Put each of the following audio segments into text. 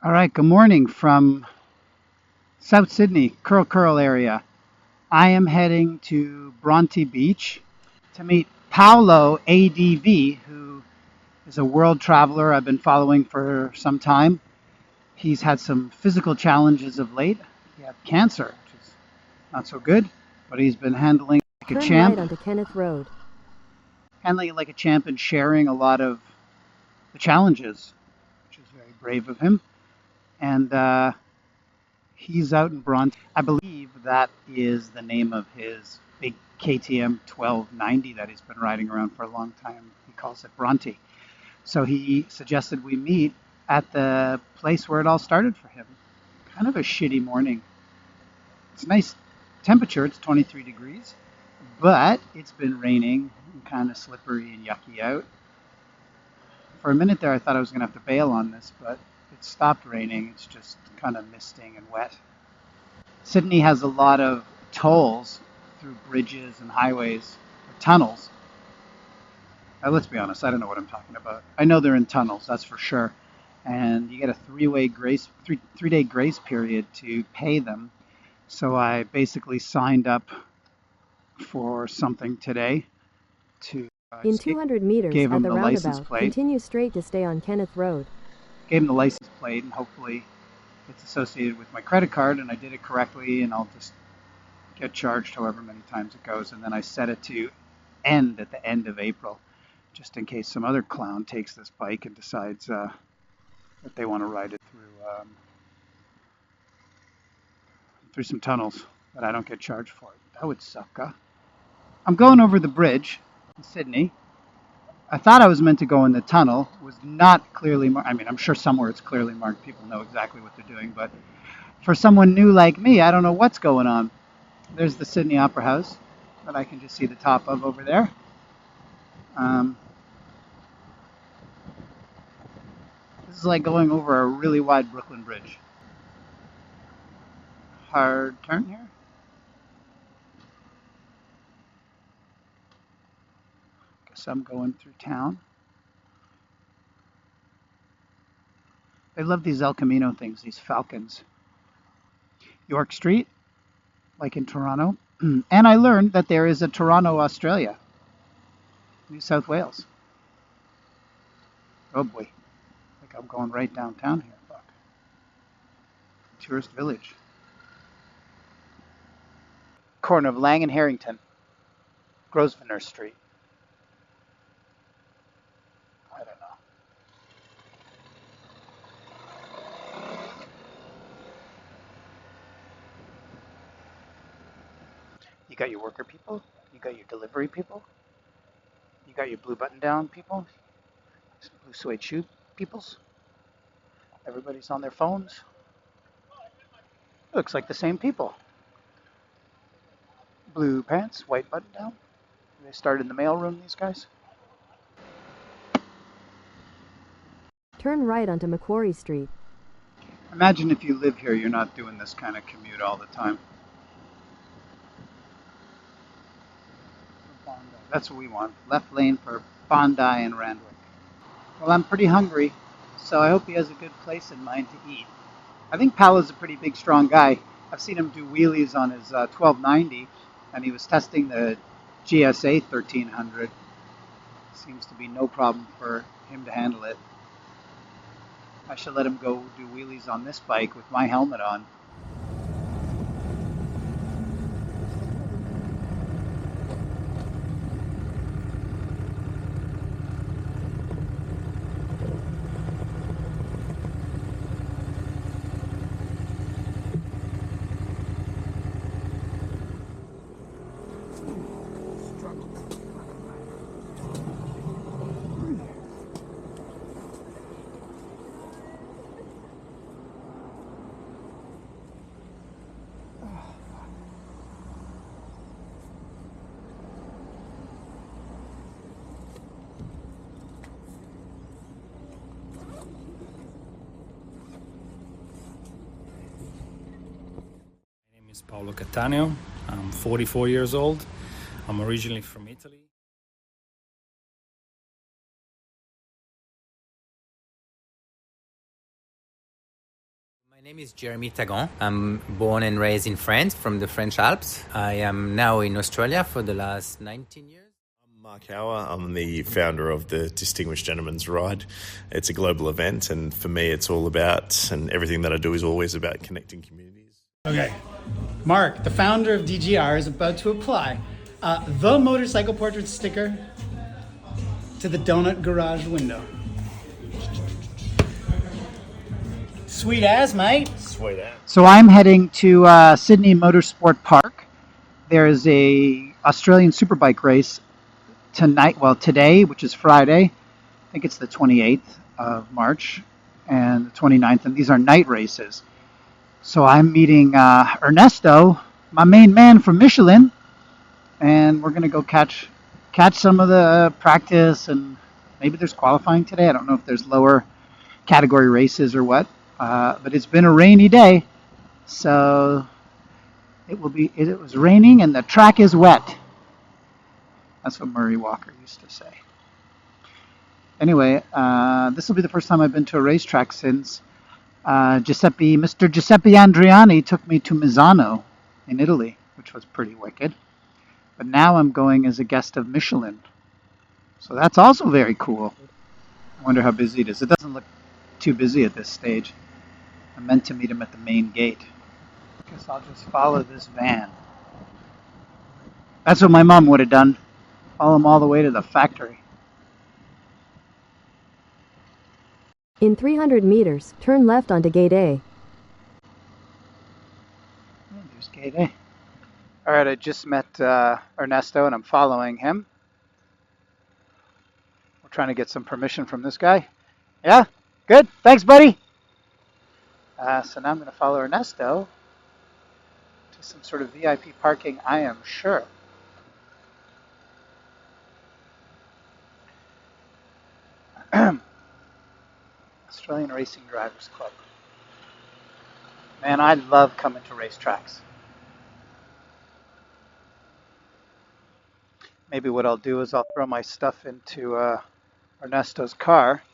All right, good morning from South Sydney, Curl area. I am heading to Bronte Beach to meet Paolo ADV, who is a world traveler I've been following for some time. He's had some physical challenges of late. He had cancer, which is not so good, but he's been handling like a Turn champ. right onto Kenneth Road. Handling it like a champ and sharing a lot of the challenges, which is very brave of him. And he's out in Bronte. I believe that is the name of his big KTM 1290 that he's been riding around for a long time. He calls it Bronte. So he suggested we meet at the place where it all started for him. Kind of a shitty morning. It's nice temperature, it's 23 degrees, but it's been raining and kind of slippery and yucky out. For a minute there, I thought I was going to have to bail on this, but it stopped raining. It's just kind of misting and wet. Sydney has a lot of tolls through bridges and highways, or tunnels. Let's be honest, I don't know what I'm talking about. I know they're in tunnels, that's for sure. And you get a three-day grace period to pay them. So I basically signed up for something today to In 200 meters gave at him the the license roundabout, plate. continue straight to stay on Kenneth Road. Gave him the license plate, and hopefully it's associated with my credit card, and I did it correctly, and I'll just get charged however many times it goes. And then I set it to end at the end of April, just in case some other clown takes this bike and decides that they want to ride it through some tunnels that I don't get charged for it. That would suck, huh? I'm going over the bridge in Sydney. I thought I was meant to go in the tunnel. It was not clearly marked. I mean, I'm sure somewhere it's clearly marked. People know exactly what they're doing. But for someone new like me, I don't know what's going on. There's the Sydney Opera House that I can just see the top of over there. This is like going over a really wide Brooklyn Bridge. Hard turn here. Guess I'm going through town. They love these El Camino things, these falcons. York Street, like in Toronto. And I learned that there is a Toronto, Australia, New South Wales. Oh boy, I think I'm going right downtown here. Fuck. Tourist village. Corner of Lang and Harrington, Grosvenor Street. I don't know. You got your worker people, you got your delivery people, you got your blue button down people, blue suede shoe peoples. Everybody's on their phones. Looks like the same people. Blue pants, white button down. They started in the mailroom, these guys. Turn right onto Macquarie Street. Imagine if you live here, you're not doing this kind of commute all the time. That's what we want. Left lane for Bondi and Randwick. Well, I'm pretty hungry, so I hope he has a good place in mind to eat. I think Paolo's a pretty big, strong guy. I've seen him do wheelies on his 1290, and he was testing the GSA 1300. Seems to be no problem for him to handle it. I should let him go do wheelies on this bike with my helmet on. My name is Paolo Cattaneo. I'm 44 years old. I'm originally from Italy. My name is Jeremy Tagon. I'm born and raised in France from the French Alps. I am now in Australia for the last 19 years. I'm Mark Hauer. I'm the founder of the Distinguished Gentleman's Ride. It's a global event, and for me it's all about, and everything that I do is always about connecting communities. Okay. Mark, the founder of DGR, is about to apply the motorcycle portrait sticker to the donut garage window. Sweet as, mate. Sweet as. So I'm heading to Sydney Motorsport Park. There is a Australian Superbike race today, which is Friday. I think it's the 28th of March and the 29th, and these are night races. So I'm meeting Ernesto, my main man from Michelin, and we're going to go catch some of the practice, and maybe there's qualifying today. I don't know if there's lower category races or what. But it's been a rainy day, so it was raining and the track is wet. That's what Murray Walker used to say. Anyway, this will be the first time I've been to a racetrack since Mr. Giuseppe Andriani took me to Misano in Italy, which was pretty wicked. But now I'm going as a guest of Michelin. So that's also very cool. I wonder how busy it is. It doesn't look too busy at this stage. I meant to meet him at the main gate. I guess I'll just follow this van. That's what my mom would have done. Follow him all the way to the factory. In 300 meters, turn left onto Gate A. Oh, there's Gate A. All right, I just met Ernesto, and I'm following him. We're trying to get some permission from this guy. Yeah? Good? Thanks, buddy. So now I'm going to follow Ernesto to some sort of VIP parking, I am sure. Australian Racing Drivers Club. Man, I love coming to racetracks. Maybe what I'll do is I'll throw my stuff into Ernesto's car.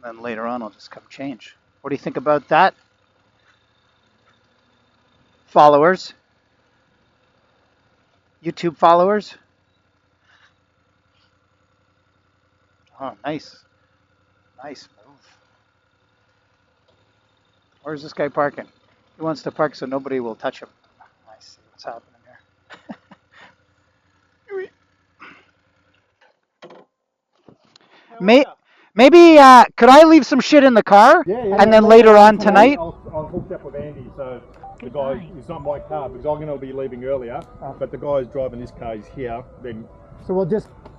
And then later on, I'll just come change. What do you think about that? Followers? YouTube followers? Oh, nice. Nice move. Where's this guy parking? He wants to park so nobody will touch him. I see what's happening here. Maybe could I leave some shit in the car? And then later on tonight? I'll hook up with Andy, so the guy, it's not my car because I'm going to be leaving earlier, but the guy who's driving this car is here. Then So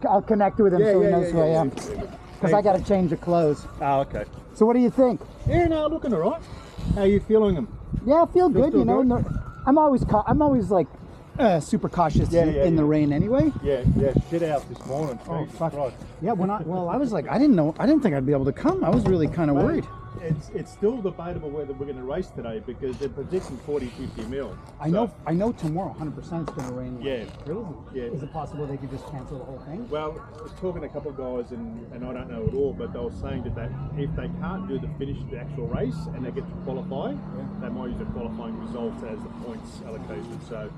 I'll connect with him so he knows who I am. Because I got to change the clothes. Oh, okay. So what do you think? Yeah, no, looking all right. How are you feeling them? Yeah, I feel good. You know, good? I'm always like super cautious in the rain anyway. Yeah, shit out this morning. Oh, Jesus fuck. Christ. Yeah, I was like, I didn't think I'd be able to come. I was really kind of worried. It's still debatable whether we're going to race today because they're predicting 40-50 mil. I know tomorrow 100% it's going to rain. Yeah. Really? Yeah. Is it possible they could just cancel the whole thing? Well, I was talking to a couple of guys and I don't know at all, but they were saying that if they can't do the actual race and they get to qualify, they might use the qualifying results as the points allocation. So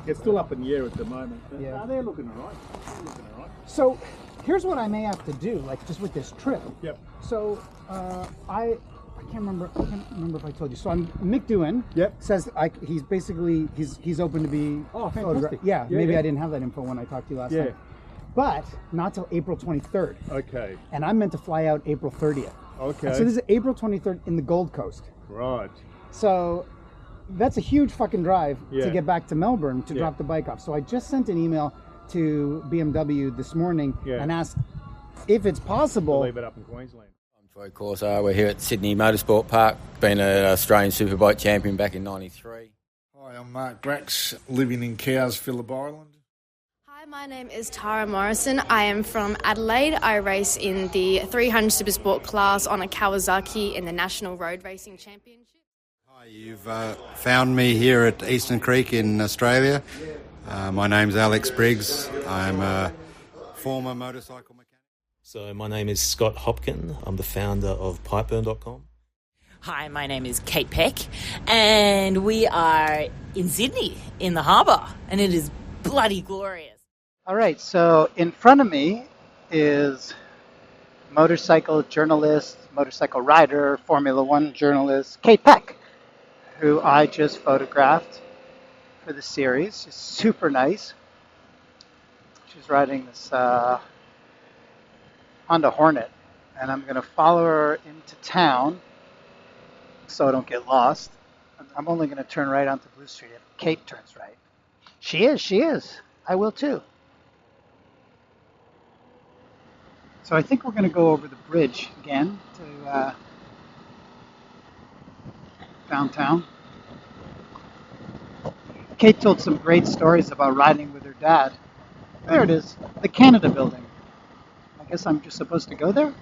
it's still up in the air at the moment. But they're looking all right. So here's what I may have to do, like just with this trip. Yep. So I can't remember if I told you. So Mick Doohan says he's open to be. Oh, fantastic. Maybe I didn't have that info when I talked to you last time. But not till April 23rd. Okay. And I'm meant to fly out April 30th. Okay. And so this is April 23rd in the Gold Coast. Right. So that's a huge fucking drive to get back to Melbourne to drop the bike off. So I just sent an email to BMW this morning and asked if it's possible. To leave it up in Queensland. I'm Troy Corso. We're here at Sydney Motorsport Park. Been an Australian Superbike champion back in '93. Hi, I'm Mark Brax, living in Cowes, Phillip Island. Hi, my name is Tara Morrison. I am from Adelaide. I race in the 300 Supersport class on a Kawasaki in the National Road Racing Championship. Hi, you've found me here at Eastern Creek in Australia. My name's Alex Briggs. I'm a former motorcycle mechanic. So my name is Scott Hopkin. I'm the founder of Pipeburn.com. Hi, my name is Kate Peck, and we are in Sydney, in the harbour, and it is bloody glorious. All right, so in front of me is motorcycle journalist, motorcycle rider, Formula One journalist, Kate Peck, who I just photographed for the series. She's super nice. She's riding this Honda Hornet, and I'm going to follow her into town so I don't get lost. I'm only going to turn right onto Blue Street if Kate turns right. She is. I will too. So I think we're going to go over the bridge again to downtown. Kate told some great stories about riding with her dad. There it is, the Canada building. I guess I'm just supposed to go there?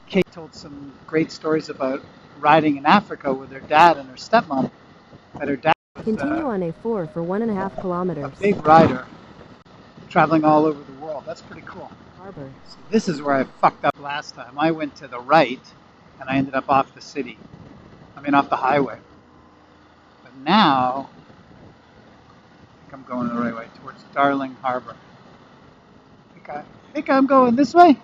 Kate told some great stories about riding in Africa with her dad and her stepmom. That her dad was Continue on A4 for 1.5 kilometers. a big rider, traveling all over the world. That's pretty cool. Harbor. So this is where I fucked up last time. I went to the right, and I ended up off the city. Off the highway. But now, I think I'm going the right way, towards Darling Harbor. I think I'm going this way.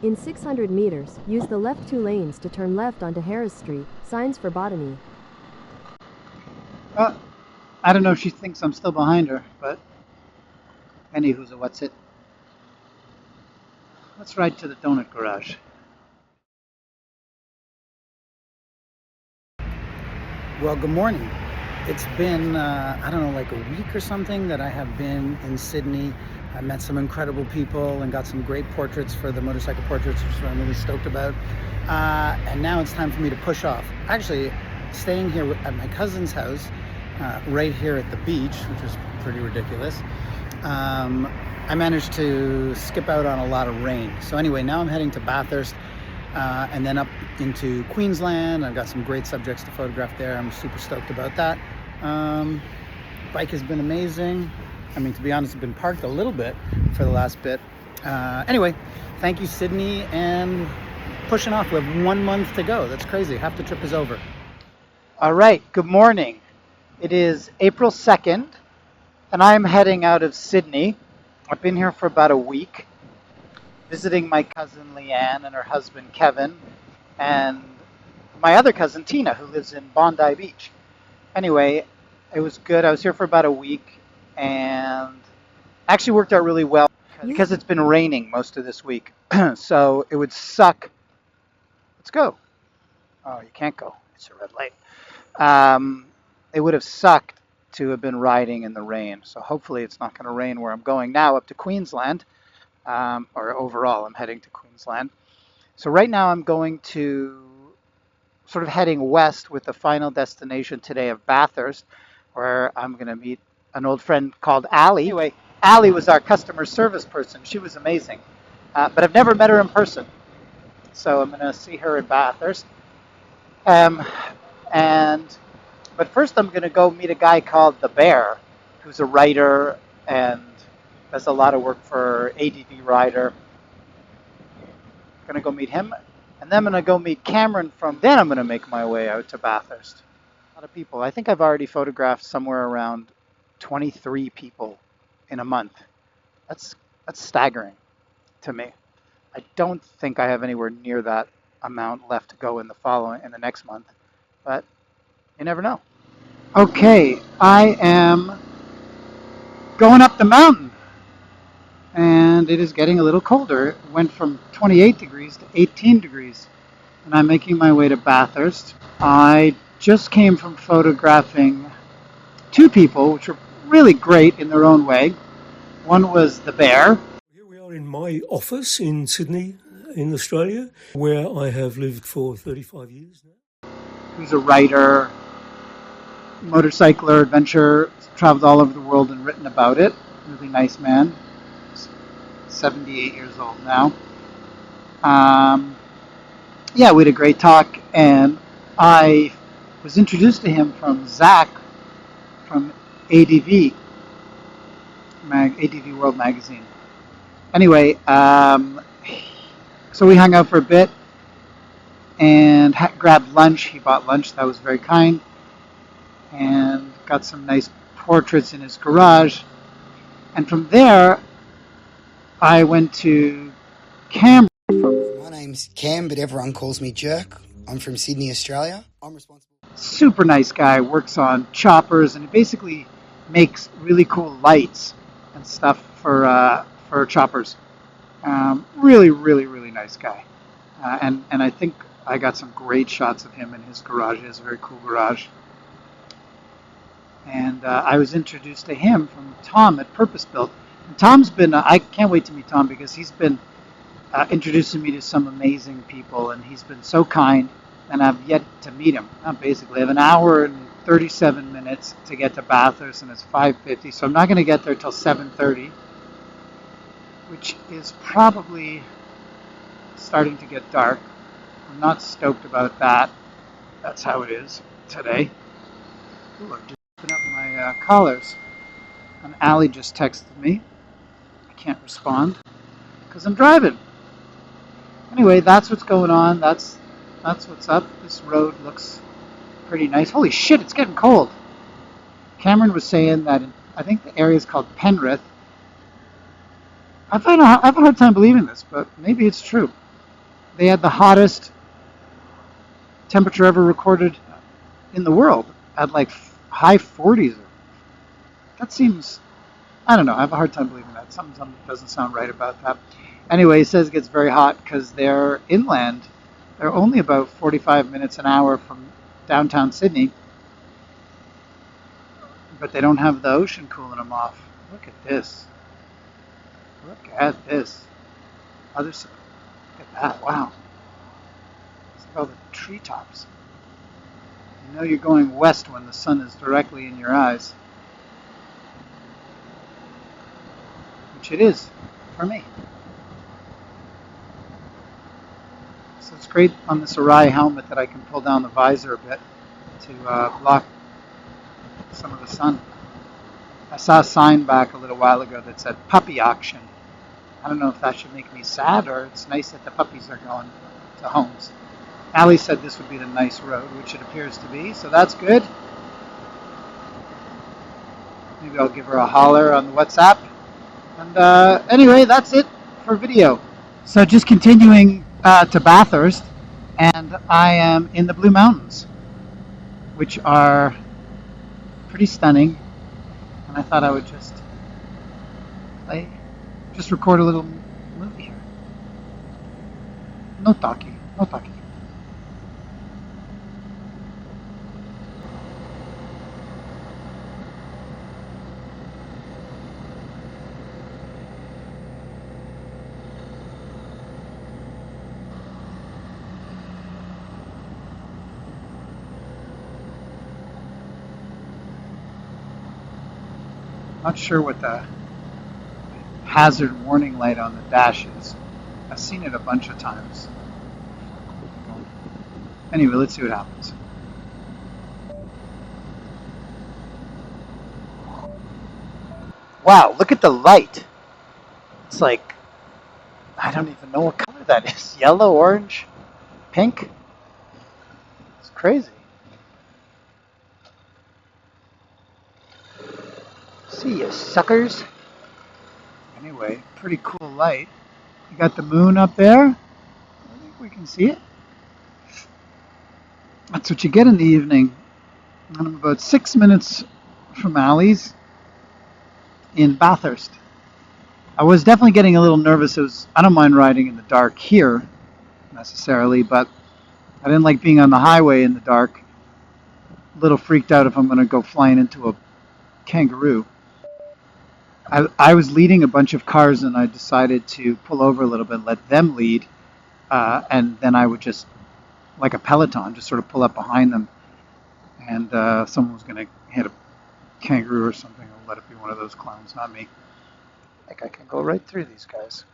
In 600 meters, use the left 2 lanes to turn left onto Harris Street. Signs for botany. I don't know if she thinks I'm still behind her, but anywho's a what's it. Let's ride to the donut garage. Well, good morning. It's been, I don't know, like a week or something that I have been in Sydney. I met some incredible people and got some great portraits for the motorcycle portraits, which I'm really stoked about. And now it's time for me to push off. Actually, staying here at my cousin's house, right here at the beach, which is pretty ridiculous. I managed to skip out on a lot of rain. So anyway, now I'm heading to Bathurst. And then up into Queensland. I've got some great subjects to photograph there. I'm super stoked about that. Bike has been amazing. To be honest, I've been parked a little bit for the last bit. Anyway, thank you, Sydney, and pushing off. We have 1 month to go. That's crazy. Half the trip is over. All right, good morning. It is April 2nd, and I'm heading out of Sydney. I've been here for about a week, visiting my cousin Leanne and her husband Kevin, and my other cousin Tina, who lives in Bondi Beach. Anyway, it was good. I was here for about a week, and actually worked out really well because it's been raining most of this week. So it would suck. Let's go. Oh, you can't go. It's a red light. It would have sucked to have been riding in the rain. So hopefully it's not going to rain where I'm going now up to Queensland. Or overall, I'm heading to Queensland. So right now I'm going to sort of heading west with the final destination today of Bathurst, where I'm going to meet an old friend called Allie. Anyway, Allie was our customer service person. She was amazing. But I've never met her in person. So I'm going to see her in Bathurst. But first I'm going to go meet a guy called The Bear, who's a writer and does a lot of work for ADV Rider. Going to go meet him. And then I'm going to go meet Cameron then I'm going to make my way out to Bathurst. A lot of people. I think I've already photographed somewhere around 23 people in a month. That's staggering to me. I don't think I have anywhere near that amount left to go in the next month. But you never know. Okay, I am going up the mountain. And it is getting a little colder. It went from 28 degrees to 18 degrees. And I'm making my way to Bathurst. I just came from photographing 2 people, which were really great in their own way. One was The Bear. Here we are in my office in Sydney, in Australia, where I have lived for 35 years now. Who's a writer, motorcycler, adventurer, traveled all over the world and written about it. Really nice man. 78 years old now. We had a great talk, and I was introduced to him from Zach from ADV World Magazine. Anyway, so we hung out for a bit. and grabbed lunch. He bought lunch. That was very kind. And got some nice portraits in his garage. And from there, I went to Canberra. My name's Cam, but everyone calls me Jerk. I'm from Sydney, Australia. I'm responsible. Super nice guy, works on choppers, and he basically makes really cool lights and stuff for choppers. Really, really, really nice guy. And I think I got some great shots of him in his garage. He has a very cool garage. And I was introduced to him from Tom at Purpose Built. And Tom's been, I can't wait to meet Tom because he's been introducing me to some amazing people, and he's been so kind, and I've yet to meet him. Basically, I have an hour and 37 minutes to get to Bathurst, and it's 5:50, so I'm not going to get there till 7:30, which is probably starting to get dark. I'm not stoked about that. That's how it is today. Ooh, I've just opened up my collars. And Allie just texted me. I can't respond because I'm driving. Anyway, that's what's going on. That's what's up. This road looks pretty nice. Holy shit, it's getting cold. Cameron was saying that I think the area is called Penrith. I have a hard time believing this, but maybe it's true. They had the hottest temperature ever recorded in the world at like high 40s. That seems, I don't know, I have a hard time believing that. Something doesn't sound right about that. Anyway, he says it gets very hot because they're inland. They're only about 45 minutes an hour from downtown Sydney. But they don't have the ocean cooling them off. Look at this. Look at this. Look at that. Wow. Look at all the treetops. You know you're going west when the sun is directly in your eyes. Which it is for me. So it's great on this Arai helmet that I can pull down the visor a bit to block some of the sun. I saw a sign back a little while ago that said puppy auction. I don't know if that should make me sad or it's nice that the puppies are going to homes. Allie said this would be the nice road, which it appears to be, so that's good. Maybe I'll give her a holler on the WhatsApp. And anyway, that's it for video. So just continuing to Bathurst, and I am in the Blue Mountains, which are pretty stunning. And I thought I would just record a little movie here. No talkie, no talkie. Not sure what the hazard warning light on the dash is. I've seen it a bunch of times. Anyway, let's see what happens. Wow, look at the light. It's like, I don't even know what color that is. Yellow, orange, pink. It's crazy. See you suckers. Anyway, pretty cool light. You got the moon up there. I think we can see it. That's what you get in the evening. And I'm about 6 minutes from Allie's in Bathurst. I was definitely getting a little nervous. I don't mind riding in the dark here necessarily, but I didn't like being on the highway in the dark. A little freaked out if I'm going to go flying into a kangaroo. I was leading a bunch of cars, and I decided to pull over a little bit, let them lead, and then I would just, like a peloton, just sort of pull up behind them, and someone was going to hit a kangaroo or something. I'll let it be one of those clowns, not me. I think I can go right through these guys.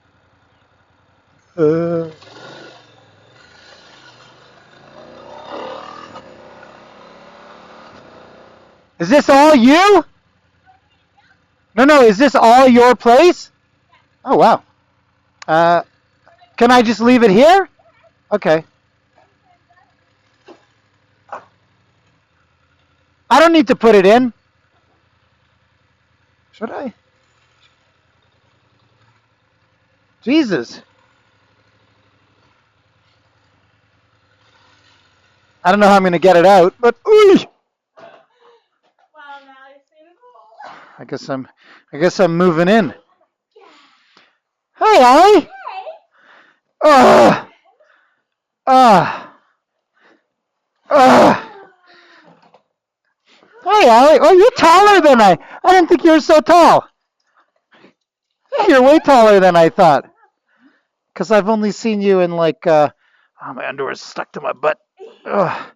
Is this all you? No, is this all your place? Oh, wow. Can I just leave it here? Okay. I don't need to put it in. Should I? Jesus. I don't know how I'm going to get it out, but ooh. I guess I'm moving in. Hey, Allie. Ugh. Ugh. Ugh. Hey, Allie. Oh, you're taller than I didn't think you were so tall. You're way taller than I thought. Because I've only seen you in like, oh, my underwear's stuck to my butt. Ugh.